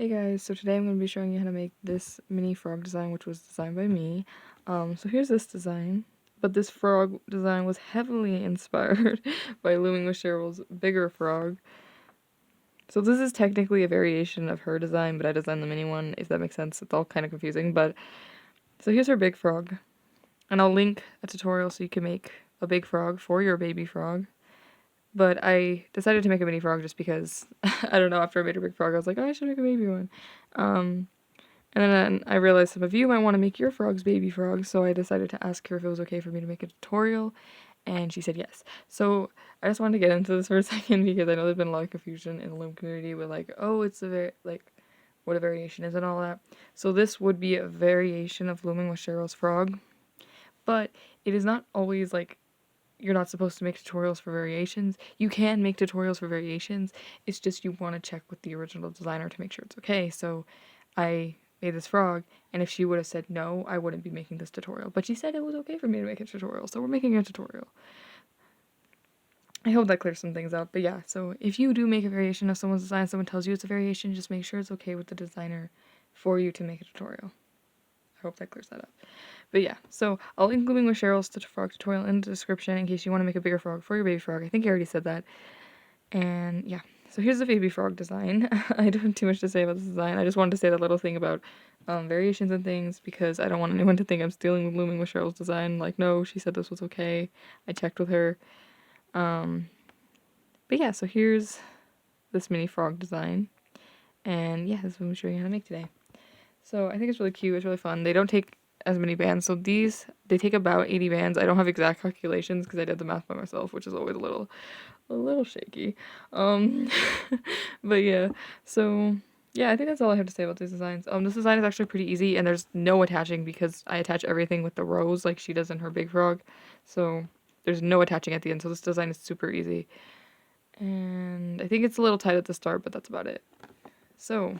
Hey guys, so today I'm going to be showing you how to make this mini frog design, which was designed by me. So here's this design, but this frog design was heavily inspired by Looming with Cheryl's bigger frog. So this is technically a variation of her design, but I designed the mini one, if that makes sense. It's all kind of confusing, but so here's her big frog, and I'll link a tutorial so you can make a big frog for your baby frog. But I decided to make a mini frog just because, I don't know, after I made a big frog, I was like, oh, I should make a baby one. And then I realized some of you might want to make your frogs baby frogs, so I decided to ask her if it was okay for me to make a tutorial, and she said yes. So I just wanted to get into this for a second because I know there's been a lot of confusion in the Loom community with like, oh, it's what a variation is and all that. So this would be a variation of Looming with Cheryl's frog, but it is not always like you're not supposed to make tutorials for variations. You can make tutorials for variations. It's just you want to check with the original designer to make sure it's okay. So I made this frog, and if she would have said no, I wouldn't be making this tutorial. But she said it was okay for me to make a tutorial, so we're making a tutorial. I hope that clears some things up. But yeah, so if you do make a variation of someone's design, someone tells you it's a variation, just make sure it's okay with the designer for you to make a tutorial. I hope that clears that up. But yeah, so I'll link Looming with Cheryl's frog tutorial in the description in case you want to make a bigger frog for your baby frog. I think I already said that. And yeah, so here's the baby frog design. I don't have too much to say about this design. I just wanted to say that little thing about variations and things because I don't want anyone to think I'm stealing Looming with Cheryl's design. Like, no, she said this was okay. I checked with her. But yeah, so here's this mini frog design. And yeah, this is what I'm showing you how to make today. So I think it's really cute. It's really fun. They don't take as many bands. So these, they take about 80 bands. I don't have exact calculations because I did the math by myself, which is always a little shaky. But yeah, so yeah, I think that's all I have to say about these designs. This design is actually pretty easy, and there's no attaching because I attach everything with the rows like she does in her big frog. So there's no attaching at the end. So this design is super easy. And I think it's a little tight at the start, but that's about it. So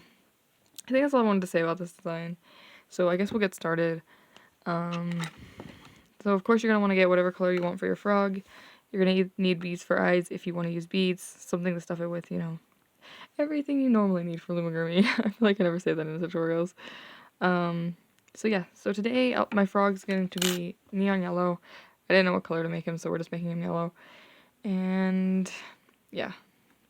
I think that's all I wanted to say about this design. So I guess we'll get started. So of course you're going to want to get whatever color you want for your frog. You're going to need beads for eyes if you want to use beads. Something to stuff it with, you know. Everything you normally need for Loomigurumi. I feel like I never say that in the tutorials. So yeah, so today my frog's going to be neon yellow. I didn't know what color to make him, so we're just making him yellow. And yeah.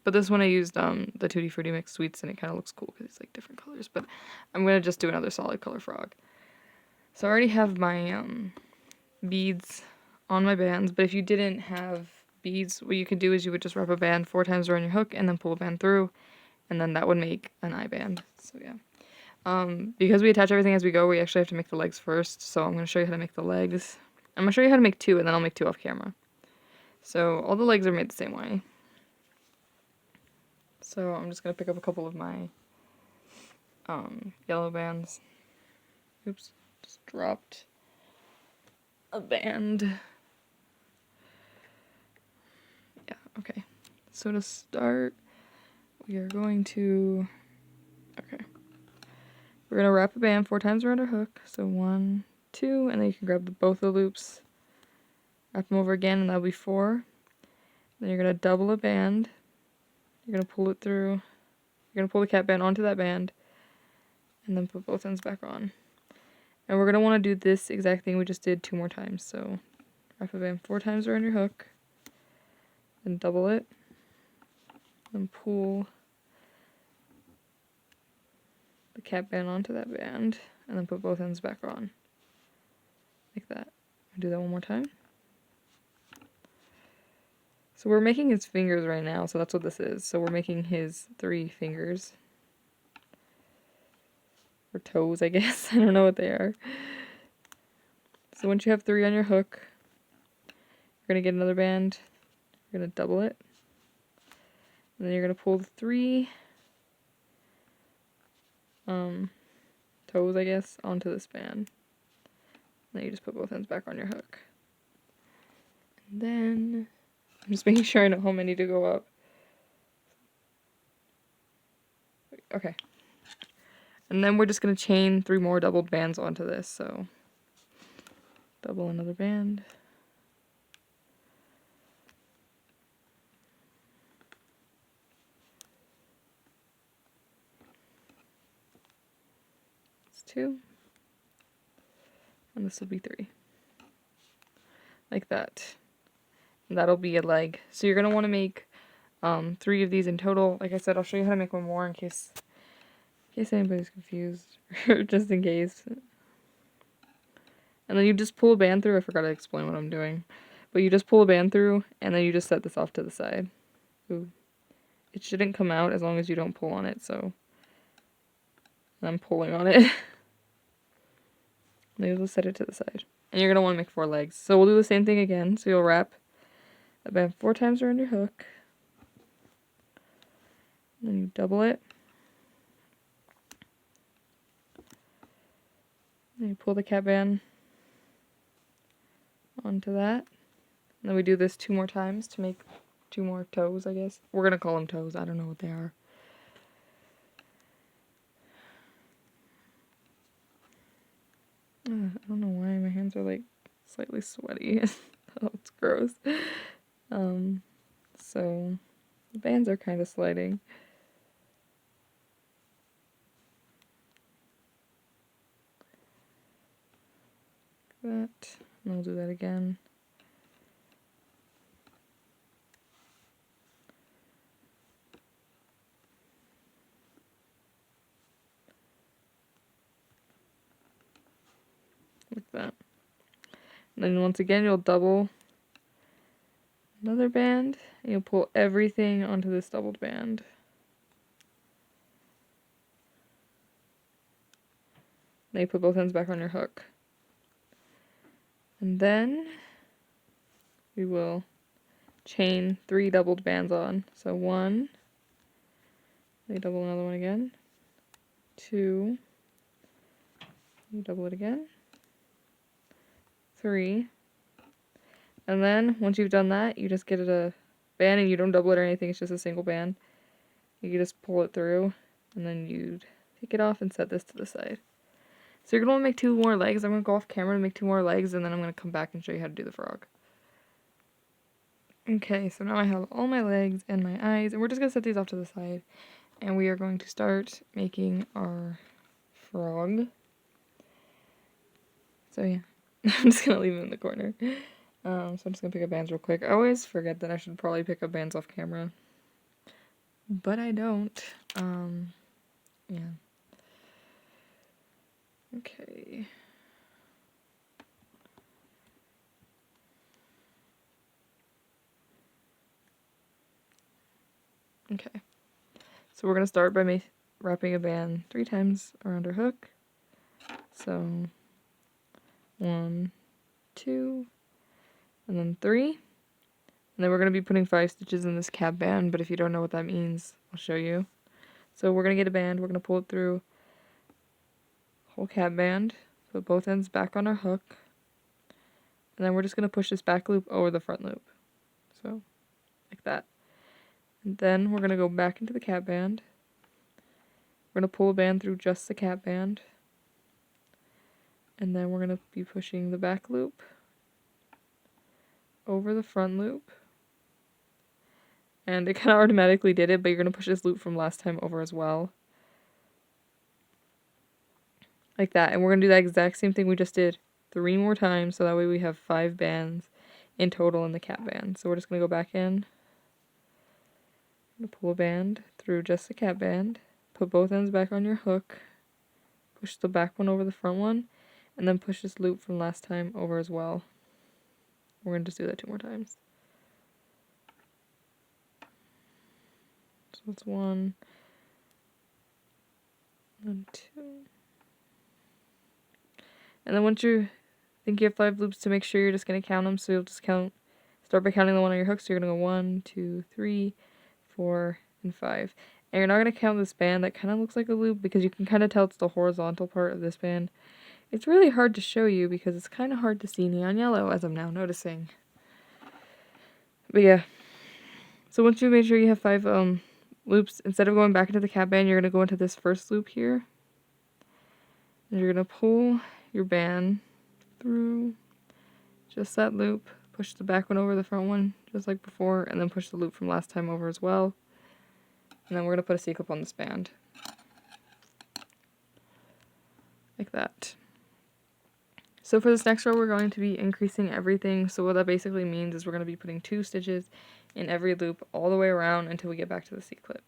But this one I used the Tutti Frutti mixed sweets, and it kind of looks cool because it's like different colors. But I'm going to just do another solid color frog. So I already have my beads on my bands, but if you didn't have beads, what you could do is you would just wrap a band 4 times around your hook and then pull a band through, and then that would make an eye band. So yeah. Because we attach everything as we go, we actually have to make the legs first, so I'm going to show you how to make the legs. I'm going to show you how to make 2, and then I'll make 2 off camera. So all the legs are made the same way. So I'm just going to pick up a couple of my yellow bands. Oops, just dropped a band. Yeah, okay. So to start, we are going to, we're going to wrap a band 4 times around our hook. So 1, 2, and then you can grab both the loops, wrap them over again, and that'll be 4. Then you're going to double a band. You're going to pull it through. You're going to pull the cap band onto that band, and then put both ends back on. And we're going to want to do this exact thing we just did 2 more times. So wrap a band 4 times around your hook, then double it, then pull the cap band onto that band, and then put both ends back on. Like that. I'll do that one more time. So we're making his fingers right now, so that's what this is. So we're making his 3 fingers. Or toes, I guess. I don't know what they are. So once you have 3 on your hook, you're going to get another band. You're going to double it. And then you're going to pull the 3 toes, I guess, onto this band. And then you just put both ends back on your hook. And then I'm just making sure I know how many to go up. Okay. And then we're just going to chain 3 more doubled bands onto this. So double another band. 2. And this will be 3. Like that. And that'll be a leg. So you're going to want to make 3 of these in total. Like I said, I'll show you how to make one more in case anybody's confused. Or just in case. And then you just pull a band through. I forgot to explain what I'm doing. But you just pull a band through, and then you just set this off to the side. Ooh. It shouldn't come out as long as you don't pull on it, so I'm pulling on it. Then you'll just set it to the side. And you're going to want to make 4 legs. So we'll do the same thing again. So you'll wrap the band 4 times around your hook. Then you double it. Then you pull the cap band onto that. And then we do this 2 more times to make 2 more toes, I guess. We're going to call them toes. I don't know what they are. I don't know why my hands are like slightly sweaty. Oh, it's gross. So the bands are kind of sliding. Like that. And I'll do that again. Like that. And then once again you'll double another band, and you'll pull everything onto this doubled band. Then you put both ends back on your hook. And then we will chain 3 doubled bands on. So 1, you double another one again, 2, you double it again, 3, and then once you've done that, you just get it a band, and you don't double it or anything, it's just a single band. You just pull it through, and then you take it off and set this to the side. So you're going to want to make 2 more legs. I'm going to go off camera to make 2 more legs, and then I'm going to come back and show you how to do the frog. Okay, so now I have all my legs and my eyes, and we're just going to set these off to the side. And we are going to start making our frog. So yeah, I'm just going to leave him in the corner. So I'm just going to pick up bands real quick. I always forget that I should probably pick up bands off camera. But I don't. Yeah. Okay. Okay. So we're going to start by wrapping a band 3 times around our hook. So 1, 2, and then 3. And then we're going to be putting 5 stitches in this cap band, but if you don't know what that means, I'll show you. So we're going to get a band, we're going to pull it through whole cap band, put both ends back on our hook, and then we're just going to push this back loop over the front loop. So, like that. And then we're going to go back into the cap band. We're going to pull a band through just the cap band. And then we're going to be pushing the back loop over the front loop. And it kind of automatically did it, but you're going to push this loop from last time over as well. Like that. And we're going to do that exact same thing we just did 3 more times, so that way we have 5 bands in total in the cap band. So we're just going to go back in. Pull a band through just the cap band. Put both ends back on your hook. Push the back one over the front one. And then push this loop from last time over as well. We're going to just do that 2 more times. So that's 1. And 2. And then once you think you have 5 loops, to make sure you're just going to count them. So you'll just start by counting the one on your hook. So you're going to go 1, 2, 3, 4, and 5. And you're not going to count this band that kind of looks like a loop, because you can kind of tell it's the horizontal part of this band. It's really hard to show you because it's kind of hard to see neon yellow, as I'm now noticing. But yeah. So once you make sure you have 5 loops, instead of going back into the cap band, you're going to go into this first loop here. And you're going to pull your band through just that loop. Push the back one over the front one, just like before, and then push the loop from last time over as well. And then we're going to put a C-clip on this band. like that. So for this next row, we're going to be increasing everything. So what that basically means is we're going to be putting 2 stitches in every loop all the way around until we get back to the C-clip.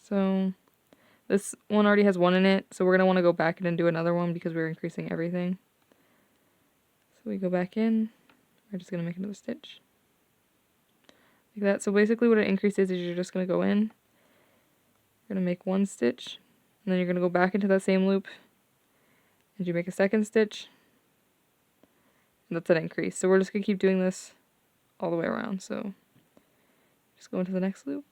So this one already has 1 in it, so we're going to want to go back in and do another one because we're increasing everything. So we go back in, we're just going to make another stitch. Like that. So basically what an increase is you're just going to go in, you're going to make 1 stitch, and then you're going to go back into that same loop, and you make a 2nd stitch, and that's an increase. So we're just going to keep doing this all the way around. So just go into the next loop,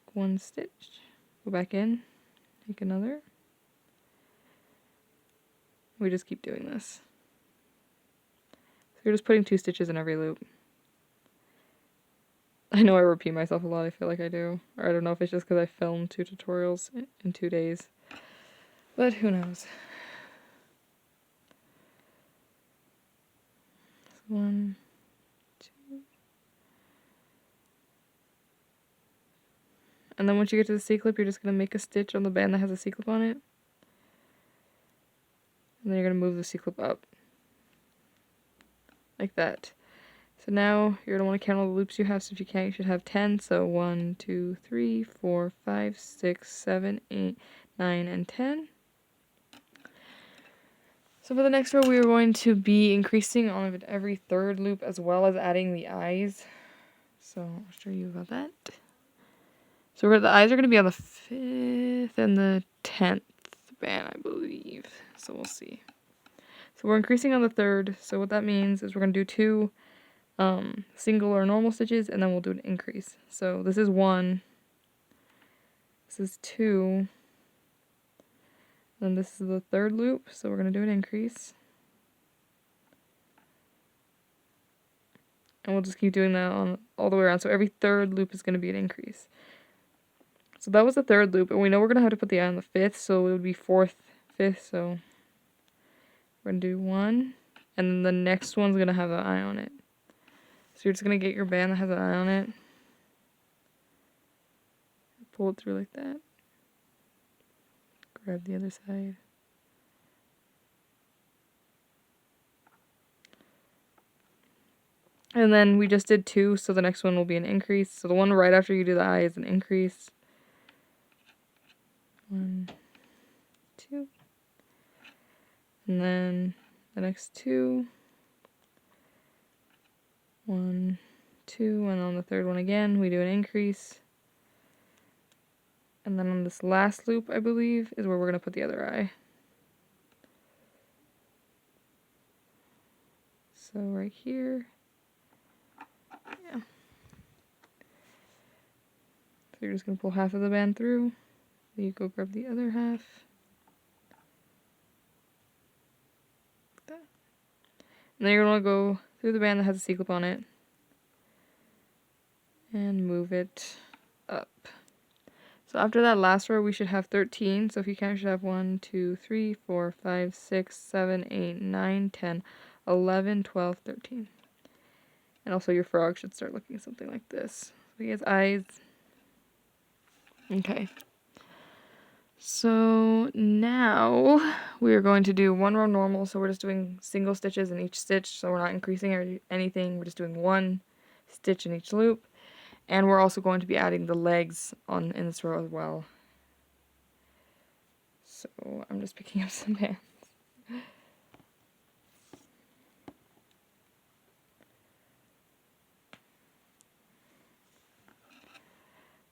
make 1 stitch, go back in, make another. We just keep doing this. So you're just putting 2 stitches in every loop. I know I repeat myself a lot, I feel like I do. Or I don't know if it's just because I filmed 2 tutorials in 2 days. But who knows. 1, 2. And then once you get to the C-clip, you're just going to make a stitch on the band that has a C-clip on it. And then you're going to move the C-clip up. Like that. So now you're going to want to count all the loops you have. So if you can't, you should have 10. So 1, 2, 3, 4, 5, 6, 7, 8, 9, and 10. So for the next row, we are going to be increasing on every 3rd loop as well as adding the eyes. So I'll show you about that. So the eyes are going to be on the 5th and the 10th band, I believe. So we'll see. So we're increasing on the 3rd. So what that means is we're going to do 2 single or normal stitches, and then we'll do an increase. So this is 1, this is 2, then this is the 3rd loop, so we're going to do an increase. And we'll just keep doing that on all the way around. So every 3rd loop is going to be an increase. So that was the 3rd loop, and we know we're going to have to put the eye on the 5th, so it would be 4th, 5th, so we're going to do 1, and then the next one's going to have an eye on it. So you're just going to get your band that has an eye on it, pull it through like that, grab the other side. And then we just did 2, so the next one will be an increase. So the one right after you do the eye is an increase. 1, 2. And then the next 2. 1, 2, and on the 3rd one again, we do an increase. And then on this last loop, I believe, is where we're going to put the other eye. So right here. Yeah. So you're just going to pull half of the band through. Then you go grab the other half. Like that. And then you're going to go through the band that has a C-clip on it. And move it up. So after that last row, we should have 13. So if you count, you should have 1, 2, 3, 4, 5, 6, 7, 8, 9, 10, 11, 12, 13. And also your frog should start looking something like this. So he has eyes. Okay. So now we're going to do 1 row normal. So we're just doing single stitches in each stitch. So we're not increasing or anything. We're just doing 1 stitch in each loop. And we're also going to be adding the legs in this row as well. So I'm just picking up some bands.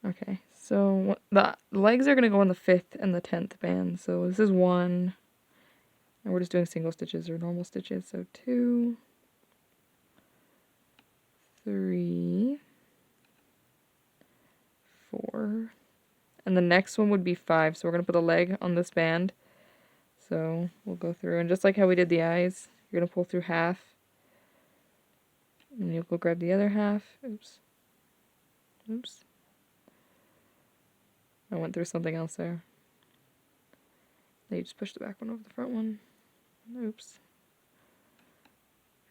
Okay, so the legs are going to go on the 5th and the 10th band. So this is 1, and we're just doing single stitches or normal stitches. So 2, 3, 4, and the next one would be 5. So we're going to put a leg on this band. So we'll go through, and just like how we did the eyes, you're going to pull through half, and you'll go grab the other half. Oops. Oops. I went through something else there. Then you just push the back one over the front one. Oops.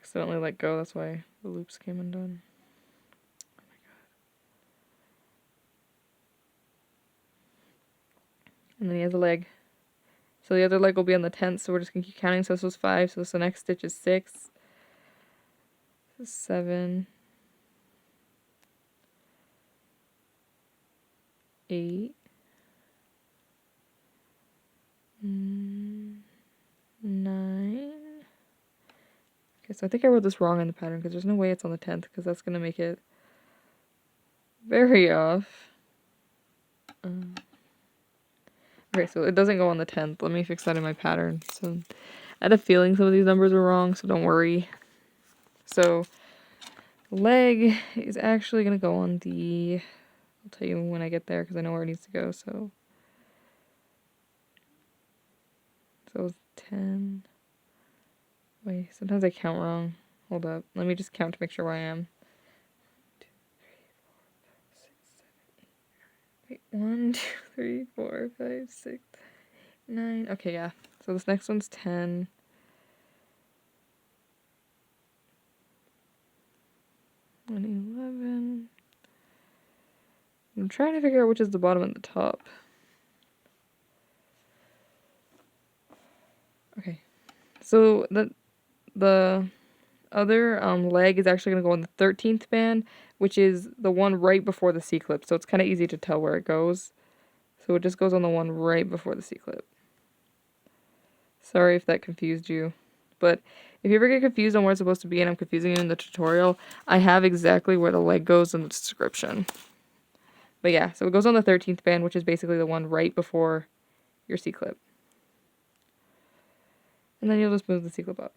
Accidentally let go, that's why the loops came undone. Oh my god. And then he has a leg. So the other leg will be on the 10th, so we're just going to keep counting. So this was 5, so the next stitch is 6, 7, 8, 9. Okay, so I think I wrote this wrong in the pattern because there's no way it's on the 10th because that's going to make it very off. Okay, so it doesn't go on the 10th. Let me fix that in my pattern. So I had a feeling some of these numbers were wrong, so don't worry. So leg is actually going to go on the, I'll tell you when I get there because I know where it needs to go. So it's 10. Wait, sometimes I count wrong. Hold up. Let me just count to make sure where I am. 1, 2, 3, 4, 5, 6, 9. Okay, yeah. So this next one's 10. And 11. I'm trying to figure out which is the bottom and the top. Okay. So the other leg is actually going to go on the 13th band, which is the one right before the C-clip. So it's kind of easy to tell where it goes. So it just goes on the one right before the C-clip. Sorry if that confused you. But if you ever get confused on where it's supposed to be and I'm confusing you in the tutorial, I have exactly where the leg goes in the description. But yeah, so it goes on the 13th band, which is basically the one right before your C-clip. And then you'll just move the C-clip up.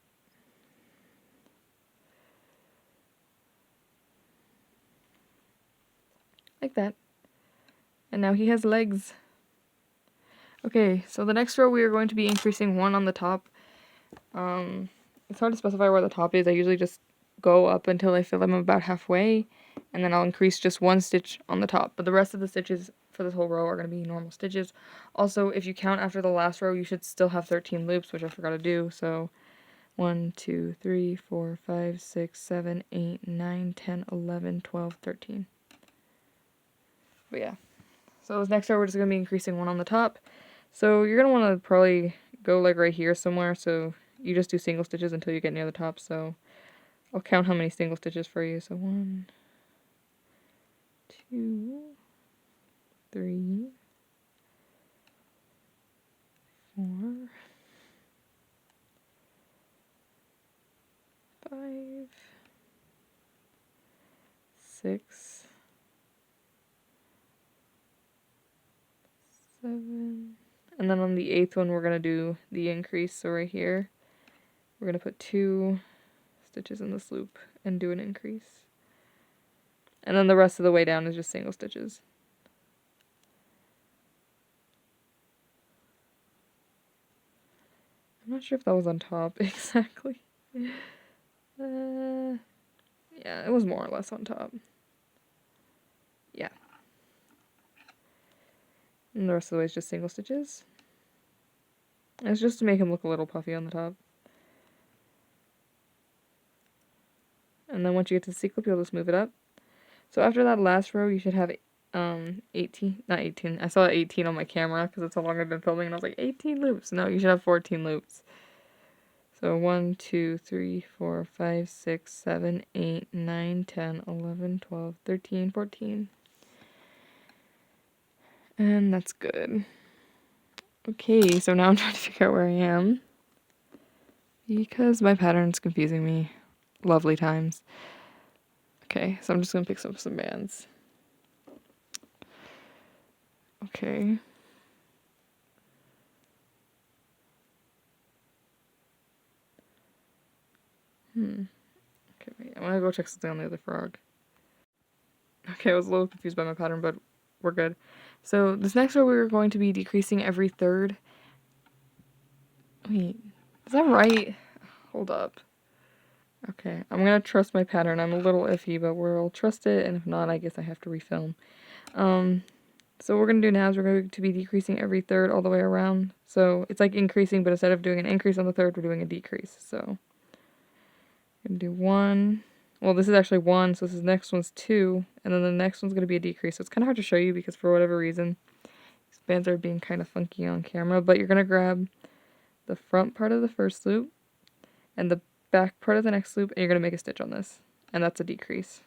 Like that. And now he has legs. Okay, so the next row we are going to be increasing 1 on the top. It's hard to specify where the top is. I usually just go up until I feel I'm about halfway, and then I'll increase just 1 stitch on the top. But the rest of the stitches for this whole row are going to be normal stitches. Also, if you count after the last row, you should still have 13 loops, which I forgot to do. So 1, 2, 3, 4, 5, 6, 7, 8, 9, 10, 11, 12, 13. But yeah. So this next row we're just going to be increasing 1 on the top. So you're going to want to probably go like right here somewhere, so you just do single stitches until you get near the top. So I'll count how many single stitches for you. So 1, 2, 3, 4, 5, 6, 7, and then on the 8th one we're going to do the increase. So right here we're going to put 2 stitches in this loop and do an increase. And then the rest of the way down is just single stitches. I'm not sure if that was on top exactly. Yeah, it was more or less on top. Yeah. And the rest of the way is just single stitches. And it's just to make him look a little puffy on the top. And then once you get to the C-clip, you'll just move it up. So after that last row, you should have 18, not 18. I saw 18 on my camera because that's how long I've been filming, and I was like, 18 loops. No, you should have 14 loops. So 1, 2, 3, 4, 5, 6, 7, 8, 9, 10, 11, 12, 13, 14. And that's good. Okay, so now I'm trying to figure out where I am, because my pattern's confusing me. Lovely times. Okay, so I'm just going to pick up some bands. Okay. Okay, wait, I'm gonna go check something on the other frog. Okay, I was a little confused by my pattern, but we're good. So this next row we're going to be decreasing every third. Wait, is that right? Hold up. Okay, I'm gonna trust my pattern. I'm a little iffy, but we'll trust it, and if not, I guess I have to refilm. So what we're gonna do now is we're going to be decreasing every third all the way around. So it's like increasing, but instead of doing an increase on the third, we're doing a decrease. So I'm gonna do 1. Well, this is actually 1, so this next one's 2, and then the next one's gonna be a decrease. So it's kind of hard to show you because for whatever reason, bands are being kind of funky on camera, but you're going to grab the front part of the first loop and the back part of the next loop, and you're going to make a stitch on this, and that's a decrease.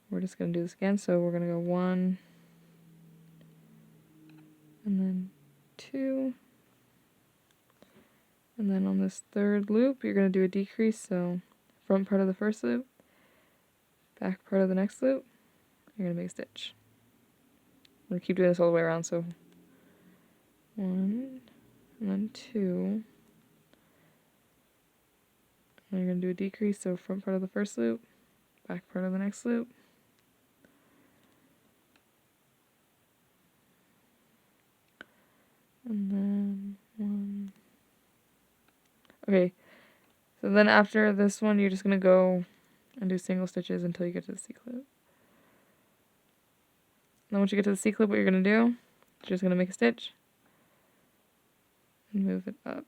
We're just going to do this again, so we're going to go 1, and then 2, and then on this third loop, you're going to do a decrease, so front part of the first loop, back part of the next loop, you're going to make a stitch. I'm going to keep doing this all the way around, so 1, and then 2, and you're going to do a decrease, so front part of the first loop, back part of the next loop, and then 1. Okay, so then after this one, you're just going to go and do single stitches until you get to the C-clip. Then once you get to the C-clip, what you're going to do, you're just going to make a stitch and move it up.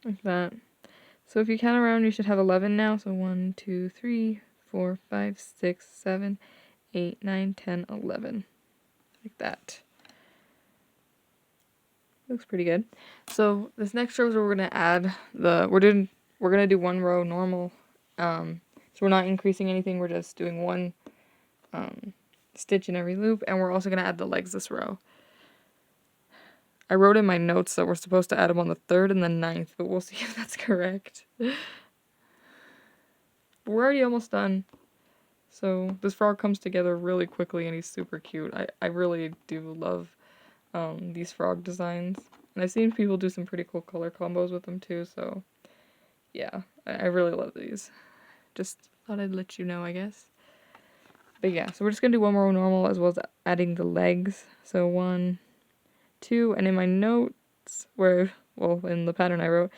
Like that. So if you count around, you should have 11 now. So 1, 2, 3, 4, 5, 6, 7, 8, 9, 10, 11. Like that. Looks pretty good. So this next row is where we're gonna add we're gonna do 1 row normal. So we're not increasing anything, we're just doing 1 stitch in every loop, and we're also gonna add the legs this row. I wrote in my notes that we're supposed to add them on the 3rd and the 9th, but we'll see if that's correct. But we're already almost done. So this frog comes together really quickly and he's super cute. I really do love these frog designs. And I've seen people do some pretty cool color combos with them too, so yeah, I really love these. Just thought I'd let you know, I guess. But yeah, so we're just going to do 1 more normal as well as adding the legs. So 1, 2, and in my notes, in the pattern I wrote,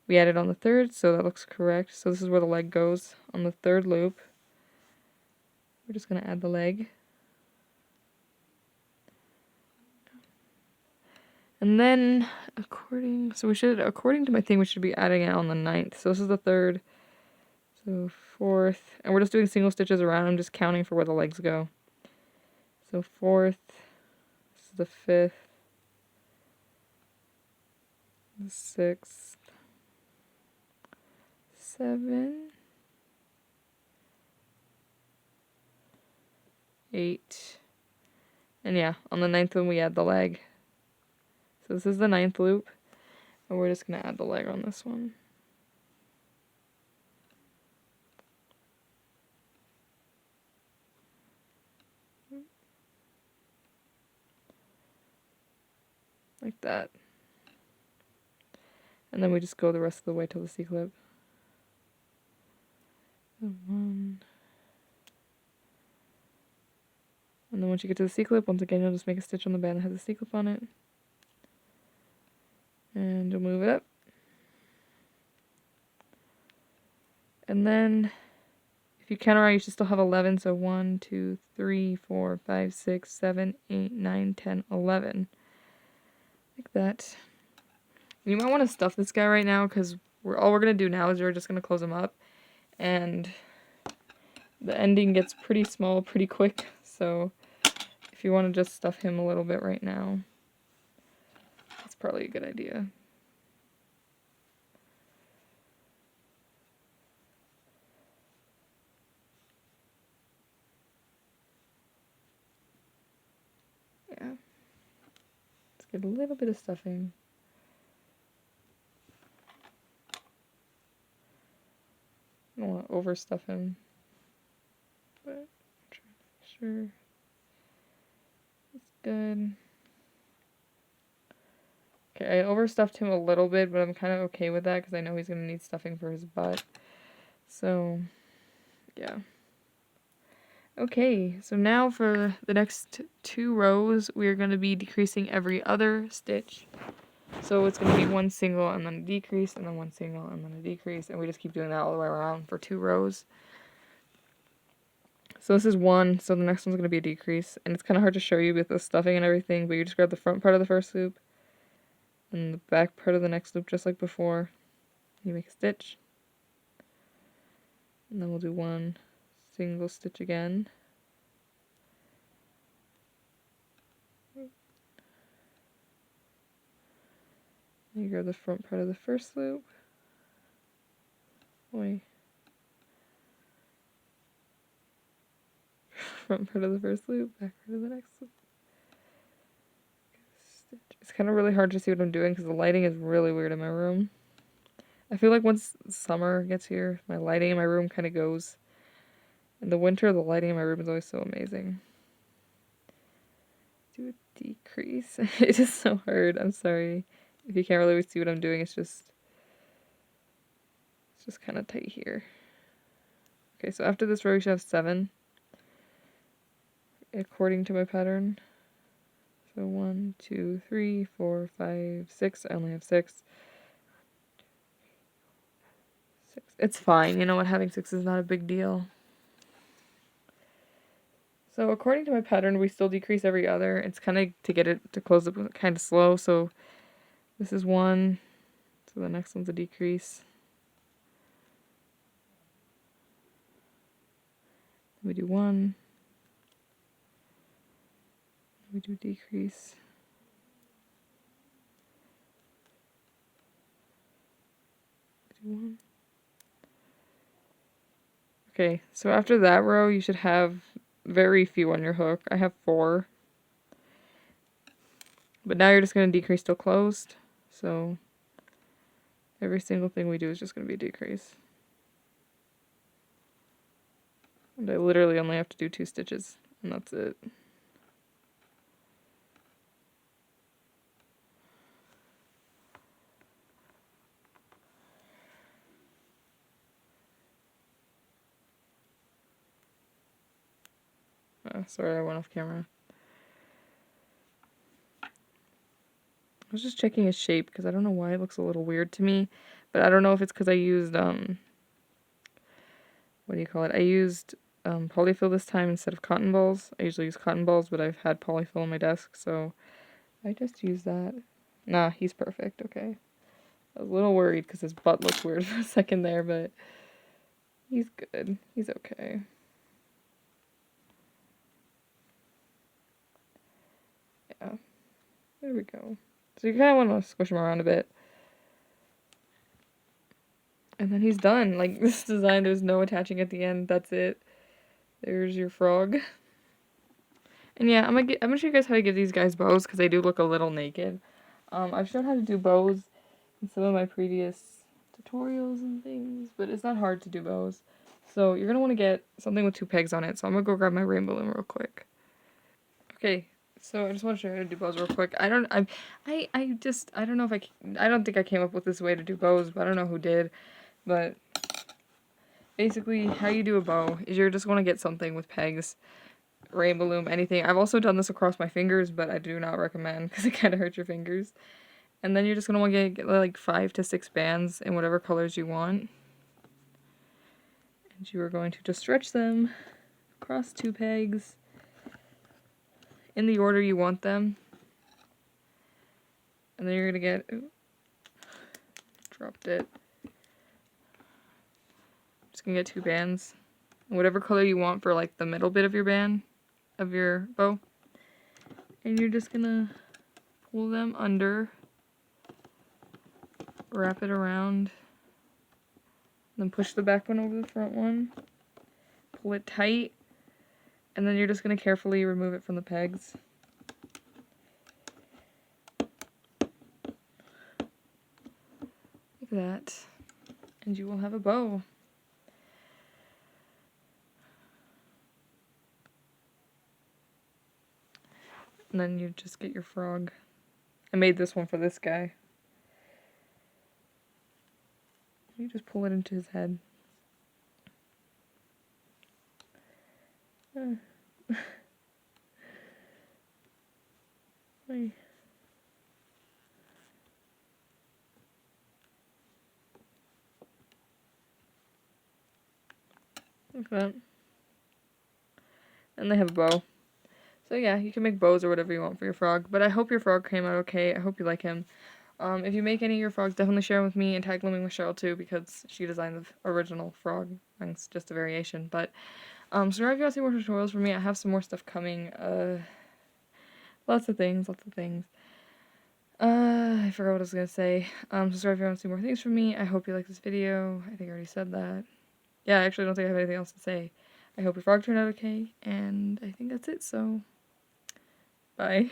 we added on the 3rd, so that looks correct. So this is where the leg goes on the 3rd loop. We're just going to add the leg. And then, according to my thing, we should be adding it on the 9th. So this is the 3rd, so 4th, and we're just doing single stitches around. I'm just counting for where the legs go. So 4th, this is the 5th, the 6th, 7, 8, and yeah, on the 9th one we add the leg. So this is the 9th loop, and we're just going to add the leg on this one. Like that. And then we just go the rest of the way till the C-clip. 1. And then once you get to the C-clip, once again, you'll just make a stitch on the band that has a C-clip on it. And you'll move it up. And then, if you count around, you should still have 11. So 1, 2, 3, 4, 5, 6, 7, 8, 9, 10, 11. Like that. You might want to stuff this guy right now, because all we're going to do now is we're just going to close him up. And the ending gets pretty small pretty quick, so if you want to just stuff him a little bit right now, that's probably a good idea. Yeah. Let's get a little bit of stuffing. I don't want to overstuff him, but I'm trying to make sure it's good. Okay, I overstuffed him a little bit, but I'm kind of okay with that because I know he's going to need stuffing for his butt. So, yeah. Okay, so now for the next 2 rows, we are going to be decreasing every other stitch. So it's going to be 1 single and then a decrease, and then 1 single and then a decrease, and we just keep doing that all the way around for 2 rows. So this is 1, so the next one's going to be a decrease, and it's kind of hard to show you with the stuffing and everything, but you just grab the front part of the first loop, and the back part of the next loop just like before. You make a stitch, and then we'll do 1 single stitch again. You grab the front part of the first loop. Wait. Front part of the first loop, back part of the next loop. Stitch. It's kind of really hard to see what I'm doing because the lighting is really weird in my room. I feel like once summer gets here, my lighting in my room kind of goes. In the winter, the lighting in my room is always so amazing. Do a decrease. It is so hard. I'm sorry. If you can't really see what I'm doing, it's just kind of tight here. Okay, so after this row, you should have 7. According to my pattern. So 1, 2, 3, 4, 5, 6. I only have 6. 6. It's fine. You know what? Having 6 is not a big deal. So according to my pattern, we still decrease every other. It's kind of to get it to close up kind of slow. So this is 1. So the next one's a decrease. We do 1. We do decrease. We do 1. Okay, so after that row, you should have very few on your hook. I have 4. But now you're just going to decrease till closed. So every single thing we do is just going to be a decrease. And I literally only have to do 2 stitches, and that's it. Oh, sorry, I went off camera. I was just checking his shape because I don't know why it looks a little weird to me, but I don't know if it's because I used what do you call it? I used polyfill this time instead of cotton balls. I usually use cotton balls, but I've had polyfill on my desk, so I just used that. Nah, he's perfect. Okay, I was a little worried because his butt looked weird for a second there, but he's good. He's okay. Yeah, there we go. So you kind of want to squish him around a bit. And then he's done. Like, this design, there's no attaching at the end. That's it. There's your frog. And yeah, I'm gonna show you guys how to give these guys bows, because they do look a little naked. I've shown how to do bows in some of my previous tutorials and things, but it's not hard to do bows. So you're gonna want to get something with 2 pegs on it. So I'm gonna go grab my Rainbowloom real quick. Okay, so I just want to show you how to do bows real quick. I don't know if I don't think I came up with this way to do bows, but I don't know who did. But basically, how you do a bow is you're just going to get something with pegs, Rainbowloom, anything. I've also done this across my fingers, but I do not recommend because it kind of hurts your fingers. And then you're just going to want to get like 5 to 6 bands in whatever colors you want. And you are going to just stretch them across 2 pegs in the order you want them. And then you're going to get... Ooh, dropped it. Just going to get 2 bands. Whatever color you want for like the middle bit of your band, of your bow. And you're just going to pull them under. Wrap it around. Then push the back one over the front one. Pull it tight. And then you're just going to carefully remove it from the pegs. Like that. And you will have a bow. And then you just get your frog. I made this one for this guy. You just pull it into his head. Like that. And they have a bow. So yeah, you can make bows or whatever you want for your frog. But I hope your frog came out okay. I hope you like him. If you make any of your frogs, definitely share them with me and tag Looming with Cheryl too, because she designed the original frog. Mine's just a variation. But Subscribe if you want to see more tutorials from me. I have some more stuff coming. Lots of things. I forgot what I was gonna say. Subscribe if you want to see more things from me. I hope you like this video. I think I already said that. Yeah, I actually don't think I have anything else to say. I hope your frog turned out okay, and I think that's it, so bye.